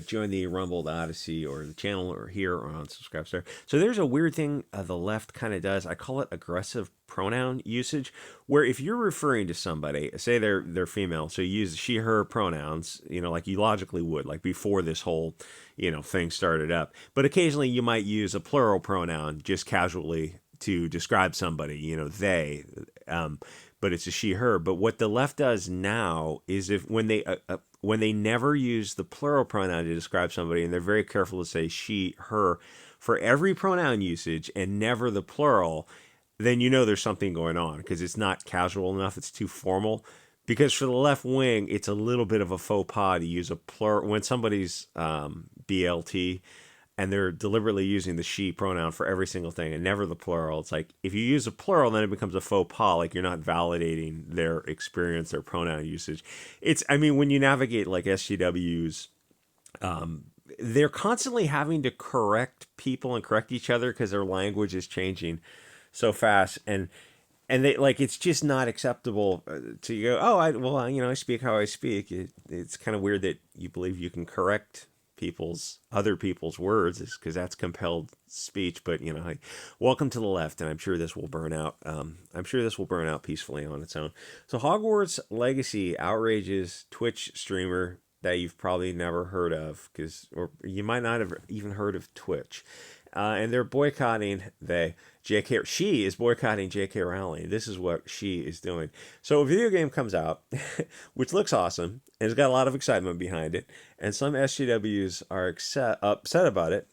join the Rumble, the Odyssey, or the channel, or here, or on Subscribestar. So there's a weird thing the left kind of does. I call it aggressive pronoun usage, where if you're referring to somebody, say they're female, so you use she, her pronouns, like you logically would, like before this whole, thing started up. But occasionally you might use a plural pronoun just casually to describe somebody, they. But it's a she, her. But what the left does now is if when they never use the plural pronoun to describe somebody, and they're very careful to say she, her for every pronoun usage and never the plural, then there's something going on because it's not casual enough. It's too formal. Because for the left wing, it's a little bit of a faux pas to use a plural when somebody's BLT and they're deliberately using the she pronoun for every single thing and never the plural. It's like if you use a plural, then it becomes a faux pas, like you're not validating their experience, their pronoun usage. When you navigate like SJWs, they're constantly having to correct people and correct each other because their language is changing so fast. And they it's just not acceptable to go, I speak how I speak. It's kind of weird that you believe you can correct other people's words is because that's compelled speech. But welcome to the left, and I'm sure this will burn out. I'm sure this will burn out peacefully on its own. So Hogwarts Legacy outrages Twitch streamer that you've probably never heard of, or you might not have even heard of Twitch. And they're boycotting she is boycotting J.K. Rowling. This is what she is doing. So a video game comes out, which looks awesome, and it's got a lot of excitement behind it, and some SJWs are upset about it,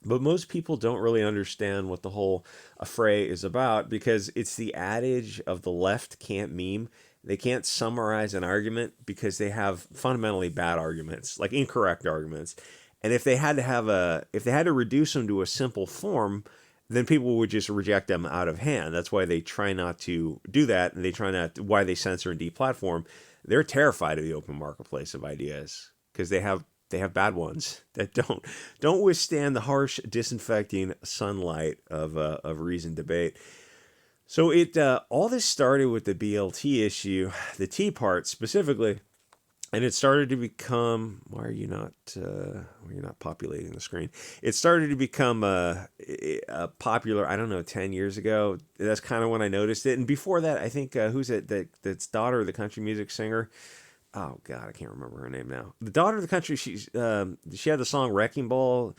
but most people don't really understand what the whole affray is about because it's the adage of the left can't meme. They can't summarize an argument because they have fundamentally bad arguments, like incorrect arguments. And if they had to reduce them to a simple form, then people would just reject them out of hand. That's why they try not to do that, and why they censor and deplatform. They're terrified of the open marketplace of ideas because they have bad ones that don't withstand the harsh, disinfecting sunlight of reasoned debate. So all this started with the BLT issue, the T part specifically. And it started to become. Why are you not populating the screen? It started to become a popular. I don't know, 10 years ago. That's kind of when I noticed it. And before that, I think who's it? That's daughter of the country music singer. Oh God, I can't remember her name now. The daughter of the country. She had the song "Wrecking Ball."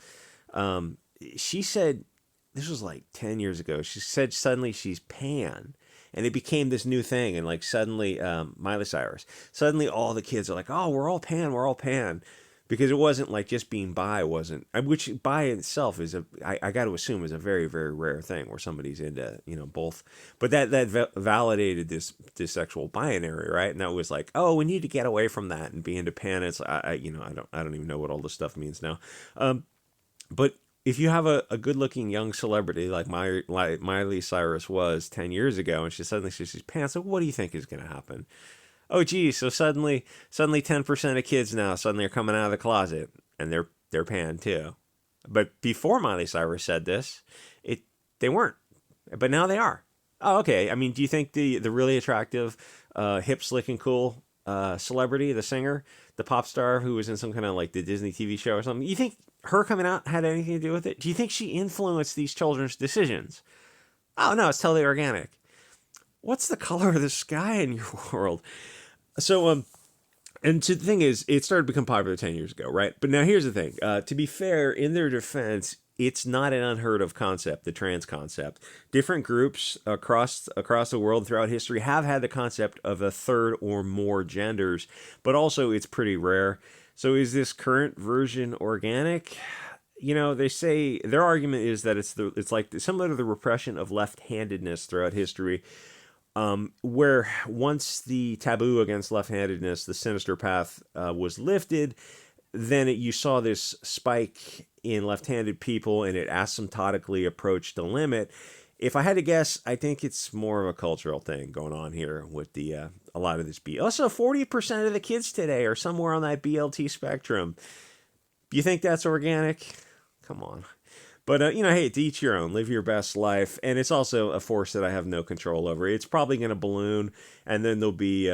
She said this was like 10 years ago. She said suddenly she's pan. And it became this new thing. And suddenly, Miley Cyrus, suddenly all the kids are like, oh, we're all pan. Because it wasn't like just being bi wasn't, which by itself is I got to assume is a very, very rare thing where somebody's into, both. But that validated this sexual binary, right? And that was like, oh, we need to get away from that and be into pan. It's, I don't even know what all this stuff means now. But if you have a good-looking young celebrity like Miley Cyrus was 10 years ago, and she suddenly sees pants, so what do you think is going to happen? Oh, geez, so suddenly 10% of kids now suddenly are coming out of the closet, and they're pan too. But before Miley Cyrus said this, they weren't, but now they are. Oh, okay. Do you think the really attractive, hip, slick, and cool celebrity, the singer, the pop star who was in some kind of like the Disney TV show or something, you think her coming out had anything to do with it? Do you think she influenced these children's decisions? Oh, no, it's totally organic. What's the color of the sky in your world? So, and the thing is, it started to become popular 10 years ago, right? But now here's the thing. To be fair, in their defense, it's not an unheard of concept, the trans concept. Different groups across the world throughout history have had the concept of a third or more genders, but also it's pretty rare. So is this current version organic? They say their argument is that it's like similar to the repression of left-handedness throughout history, where once the taboo against left-handedness, the sinister path, was lifted, then you saw this spike in left-handed people, and it asymptotically approached the limit. If I had to guess, I think it's more of a cultural thing going on here with a lot of this Also, 40% of the kids today are somewhere on that BLT spectrum. You think that's organic? Come on. But, hey, to each your own. Live your best life. And it's also a force that I have no control over. It's probably going to balloon, and then there'll be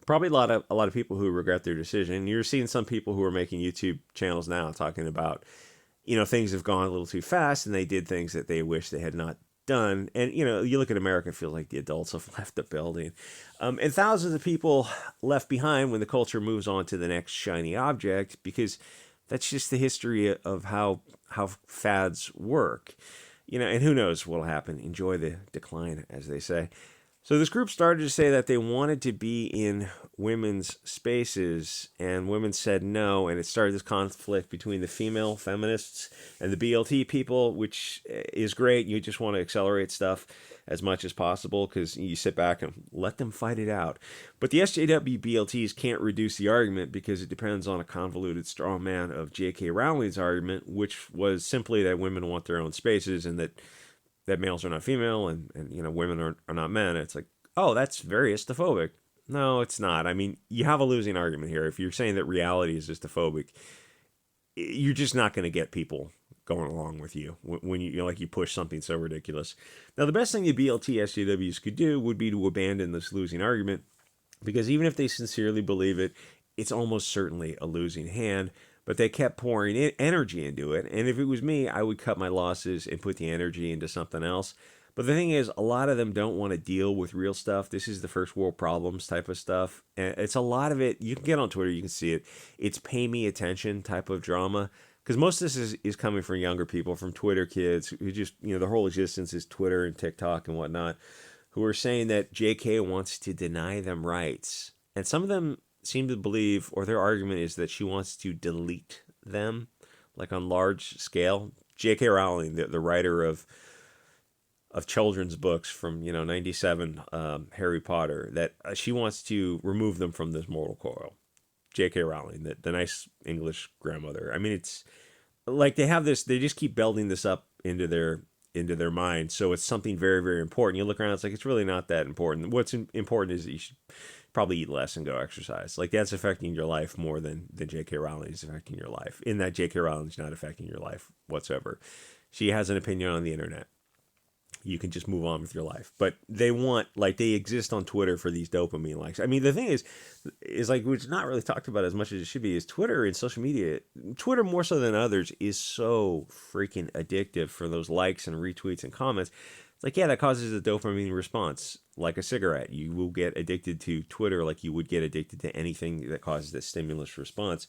probably a lot of people who regret their decision. You're seeing some people who are making YouTube channels now talking about, things have gone a little too fast and they did things that they wish they had not done. And, you look at America, it feels like the adults have left the building. And thousands of people left behind when the culture moves on to the next shiny object, because that's just the history of how fads work. And who knows what'll happen. Enjoy the decline, as they say. So this group started to say that they wanted to be in women's spaces, and women said no, and it started this conflict between the female feminists and the BLT people, which is great. You just want to accelerate stuff as much as possible because you sit back and let them fight it out. But the SJW BLTs can't reduce the argument because it depends on a convoluted straw man of J.K. Rowling's argument, which was simply that women want their own spaces and that males are not female and women are not men. It's like, oh, that's very istophobic. No, it's not. I mean, you have a losing argument here. If you're saying that reality is istophobic, you're just not going to get people going along with you when you push something so ridiculous. Now, the best thing the BLT SJWs could do would be to abandon this losing argument, because even if they sincerely believe it, it's almost certainly a losing hand. But they kept pouring energy into it. And if it was me, I would cut my losses and put the energy into something else. But the thing is, a lot of them don't want to deal with real stuff. This is the first world problems type of stuff. And it's a lot of it. You can get on Twitter, you can see it. It's pay me attention type of drama. Because most of this is coming from younger people, from Twitter kids who just, their whole existence is Twitter and TikTok and whatnot, who are saying that JK wants to deny them rights. And some of them seem to believe, or their argument is that she wants to delete them, like on large scale. J.K. Rowling, the writer of children's books from 97, Harry Potter, that she wants to remove them from this mortal coil. J.K. Rowling, the nice English grandmother. I mean, it's like they have this. They just keep building this up into their mind, so it's something very, very important. You look around, it's like it's really not that important. What's important is that you should probably eat less and go exercise. Like, that's affecting your life more than J.K. Rowling is affecting your life. In that J.K. Rowling is not affecting your life whatsoever. She has an opinion on the internet. You can just move on with your life. But they exist on Twitter for these dopamine likes. I mean, the thing is like, which is not really talked about as much as it should be, is Twitter and social media. Twitter, more so than others, is so freaking addictive for those likes and retweets and comments. It's like, yeah, that causes a dopamine response, like a cigarette. You will get addicted to Twitter like you would get addicted to anything that causes that stimulus response.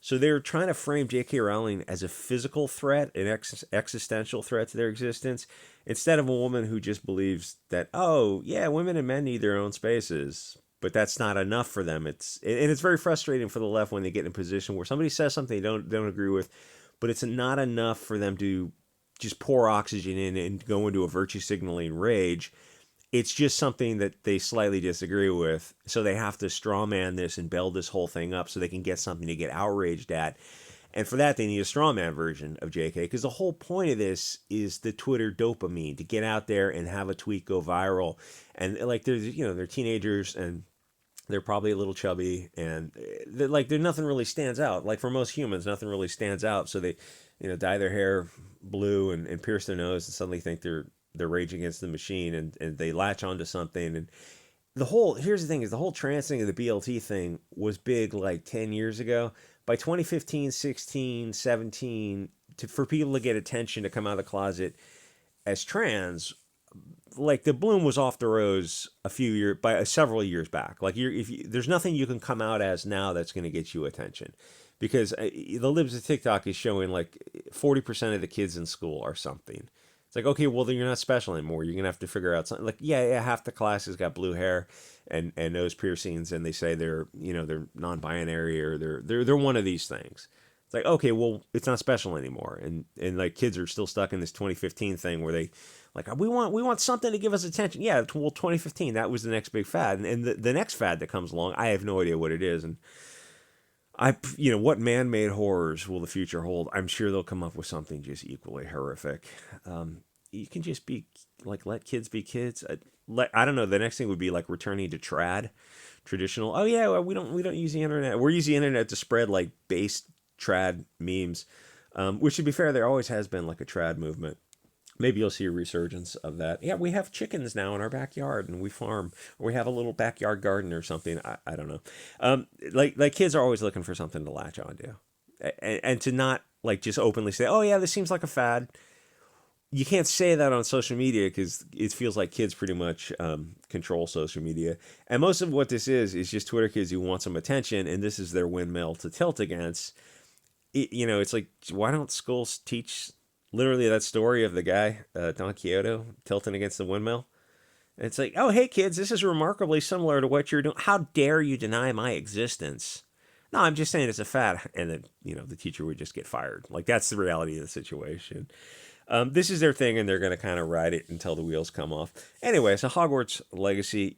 So they're trying to frame J.K. Rowling as a physical threat, an existential threat to their existence, instead of a woman who just believes that, oh, yeah, women and men need their own spaces, but that's not enough for them. It's very frustrating for the left when they get in a position where somebody says something they don't agree with, but it's not enough for them to just pour oxygen in and go into a virtue signaling rage. It's just something that they slightly disagree with. So they have to straw man this and build this whole thing up so they can get something to get outraged at. And for that, they need a straw man version of JK, because the whole point of this is the Twitter dopamine, to get out there and have a tweet go viral. And like, they're teenagers and they're probably a little chubby, and nothing really stands out. Like, for most humans, nothing really stands out. So they, dye their hair blue and pierce their nose and suddenly think they're Rage Against the Machine, and they latch onto something. And here's the thing, is the whole trans thing of the BLT thing was big like 10 years ago. By 2015, 16, 17, for people to get attention to come out of the closet as trans, like, the bloom was off the rose several years back. Like, there's nothing you can come out as now that's going to get you attention, because the libs of TikTok is showing like 40% of the kids in school are something. It's like, okay, well, then you're not special anymore. You're gonna have to figure out something. Like, yeah, half the class has got blue hair and nose piercings, and they say they're non-binary, or they're one of these things. It's like, okay, well, it's not special anymore, and like, kids are still stuck in this 2015 thing where they like, we want something to give us attention. Yeah, well, 2015, that was the next big fad, and the next fad that comes along, I have no idea what it is, and what man-made horrors will the future hold? I'm sure they'll come up with something just equally horrific. You can just be like, let kids be kids. I don't know. The next thing would be like returning to traditional. Oh yeah, well, we don't use the internet. We're using the internet to spread like base trad memes, which, to be fair, there always has been like a trad movement. Maybe you'll see a resurgence of that. Yeah, we have chickens now in our backyard and we farm, or we have a little backyard garden or something. I don't know. Like kids are always looking for something to latch onto, and to not like just openly say, "Oh yeah, this seems like a fad." You can't say that on social media because it feels like kids pretty much control social media. And most of what this is just Twitter kids who want some attention, and this is their windmill to tilt against. It's like, why don't schools teach literally that story of the guy, Don Quixote, tilting against the windmill? And it's like, oh, hey, kids, this is remarkably similar to what you're doing. How dare you deny my existence? No, I'm just saying it's a fad. And then, the teacher would just get fired. Like, that's the reality of the situation. This is their thing, and they're going to kind of ride it until the wheels come off. Anyway, so Hogwarts Legacy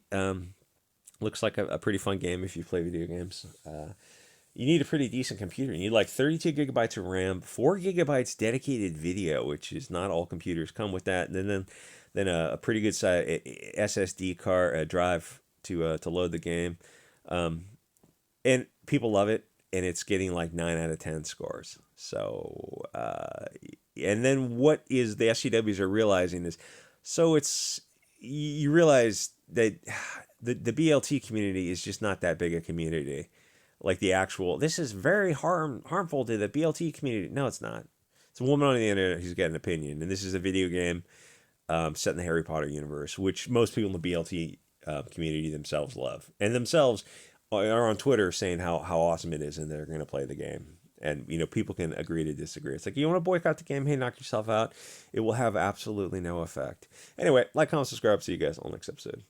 looks like a pretty fun game if you play video games. You need a pretty decent computer. You need like 32 gigabytes of RAM, 4 gigabytes dedicated video, which is not all computers come with that. And then a pretty good size SSD card drive to load the game. And people love it, and it's getting like 9 out of 10 scores. So, and then what is the SCWs are realizing is, so you realize that the BLT community is just not that big a community. Like the actual, this is very harmful to the BLT community. No, it's not. It's a woman on the internet who's got an opinion, and this is a video game set in the Harry Potter universe, which most people in the BLT community themselves love, and themselves are on Twitter saying how awesome it is, and they're going to play the game. And people can agree to disagree. It's like, you want to boycott the game? Hey, knock yourself out. It will have absolutely no effect. Anyway, like, comment, subscribe. See you guys on the next episode.